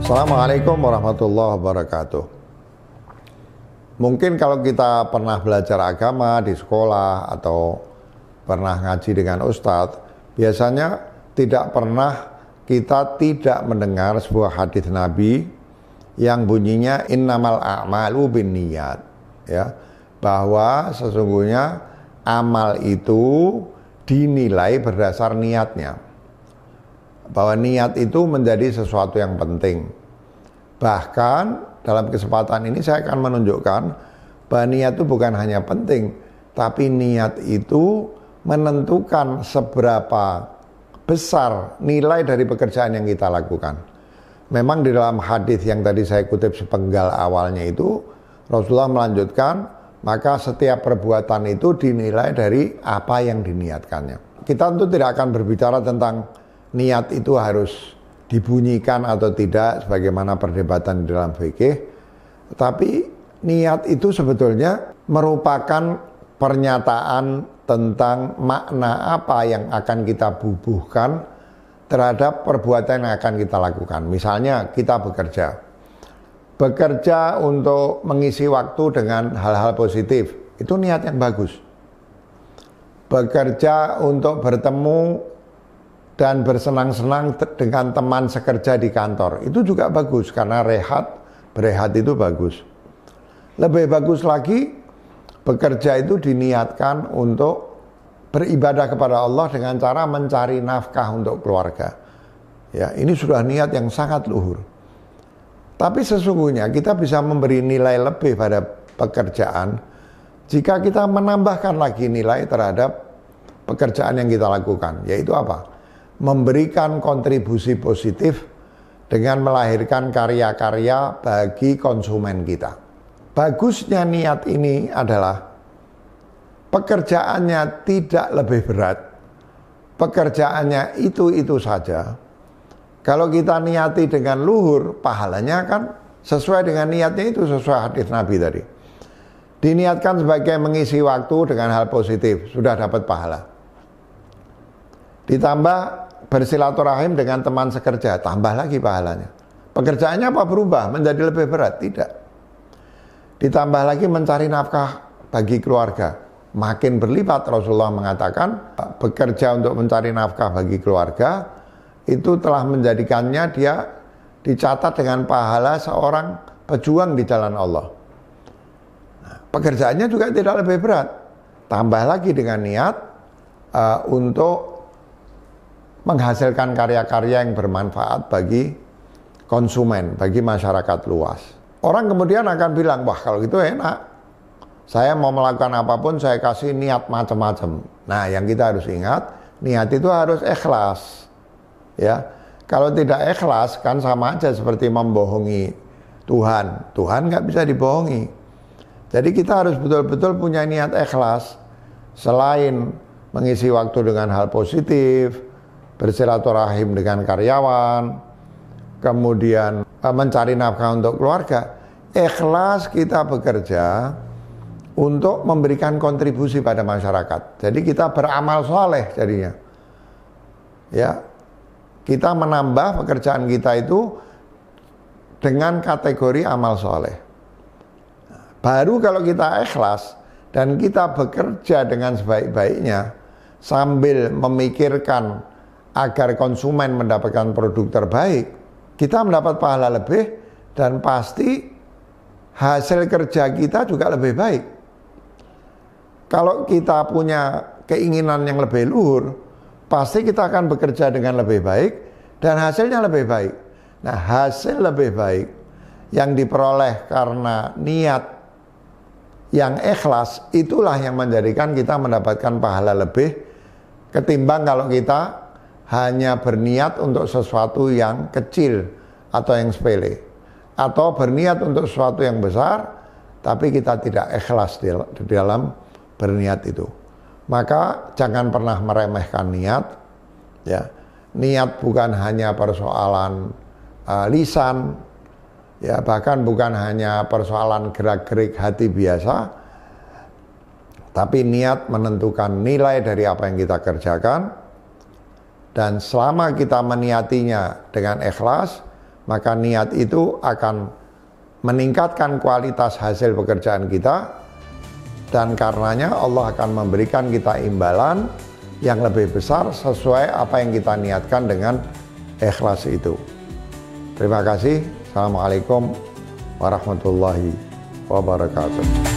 Assalamualaikum warahmatullahi wabarakatuh. Mungkin kalau kita pernah belajar agama di sekolah atau pernah ngaji dengan ustadz, biasanya tidak pernah kita tidak mendengar sebuah hadis Nabi yang bunyinya innamal a'malu binniyat, ya, bahwa sesungguhnya amal itu dinilai berdasar niatnya. Bahwa niat itu menjadi sesuatu yang penting. Bahkan dalam kesempatan ini saya akan menunjukkan bahwa niat itu bukan hanya penting, tapi niat itu menentukan seberapa besar nilai dari pekerjaan yang kita lakukan. Memang di dalam hadis yang tadi saya kutip sepenggal awalnya itu, Rasulullah melanjutkan, maka setiap perbuatan itu dinilai dari apa yang diniatkannya. Kita tentu tidak akan berbicara tentang niat itu harus dibunyikan atau tidak sebagaimana perdebatan di dalam fikih, tapi niat itu sebetulnya merupakan pernyataan tentang makna apa yang akan kita bubuhkan terhadap perbuatan yang akan kita lakukan. Misalnya kita bekerja untuk mengisi waktu dengan hal-hal positif, itu niat yang bagus. Bekerja untuk bertemu dan bersenang-senang dengan teman sekerja di kantor, itu juga bagus karena berehat itu bagus. Lebih bagus lagi, bekerja itu diniatkan untuk beribadah kepada Allah dengan cara mencari nafkah untuk keluarga. Ya, ini sudah niat yang sangat luhur. Tapi sesungguhnya kita bisa memberi nilai lebih pada pekerjaan jika kita menambahkan lagi nilai terhadap pekerjaan yang kita lakukan, yaitu apa? Memberikan kontribusi positif dengan melahirkan karya-karya bagi konsumen kita. Bagusnya niat ini adalah pekerjaannya tidak lebih berat, pekerjaannya itu saja. Kalau kita niati dengan luhur, pahalanya kan sesuai dengan niatnya itu, sesuai hadis Nabi tadi. Diniatkan sebagai mengisi waktu dengan hal positif, sudah dapat pahala. Ditambah bersilaturahim dengan teman sekerja, tambah lagi pahalanya. Pekerjaannya apa berubah menjadi lebih berat? Tidak. Ditambah lagi mencari nafkah bagi keluarga, makin berlipat. Rasulullah mengatakan bekerja untuk mencari nafkah bagi keluarga itu telah menjadikannya dia dicatat dengan pahala seorang pejuang di jalan Allah. Nah, pekerjaannya juga tidak lebih berat. Tambah lagi dengan niat untuk menghasilkan karya-karya yang bermanfaat bagi konsumen, bagi masyarakat luas. Orang kemudian akan bilang, wah kalau gitu enak, saya mau melakukan apapun saya kasih niat macam-macam. Nah, yang kita harus ingat, niat itu harus ikhlas. Ya, kalau tidak ikhlas kan sama aja seperti membohongi Tuhan. Tuhan nggak bisa dibohongi. Jadi kita harus betul-betul punya niat ikhlas. Selain mengisi waktu dengan hal positif, bersilaturahim dengan karyawan, kemudian mencari nafkah untuk keluarga, ikhlas kita bekerja untuk memberikan kontribusi pada masyarakat. Jadi kita beramal soleh jadinya. Ya, kita menambah pekerjaan kita itu dengan kategori amal soleh. Baru kalau kita ikhlas dan kita bekerja dengan sebaik-baiknya sambil memikirkan agar konsumen mendapatkan produk terbaik, kita mendapat pahala lebih dan pasti hasil kerja kita juga lebih baik. Kalau kita punya keinginan yang lebih luhur, pasti kita akan bekerja dengan lebih baik dan hasilnya lebih baik. Nah, hasil lebih baik yang diperoleh karena niat yang ikhlas, itulah yang menjadikan kita mendapatkan pahala lebih ketimbang kalau kita hanya berniat untuk sesuatu yang kecil atau yang sepele, atau berniat untuk sesuatu yang besar tapi kita tidak ikhlas di dalam berniat itu. Maka jangan pernah meremehkan niat. Ya, niat bukan hanya persoalan lisan, ya, bahkan bukan hanya persoalan gerak-gerik hati biasa, tapi niat menentukan nilai dari apa yang kita kerjakan. Dan selama kita meniatinya dengan ikhlas, maka niat itu akan meningkatkan kualitas hasil pekerjaan kita, dan karenanya Allah akan memberikan kita imbalan yang lebih besar sesuai apa yang kita niatkan dengan ikhlas itu. Terima kasih. Assalamualaikum warahmatullahi wabarakatuh.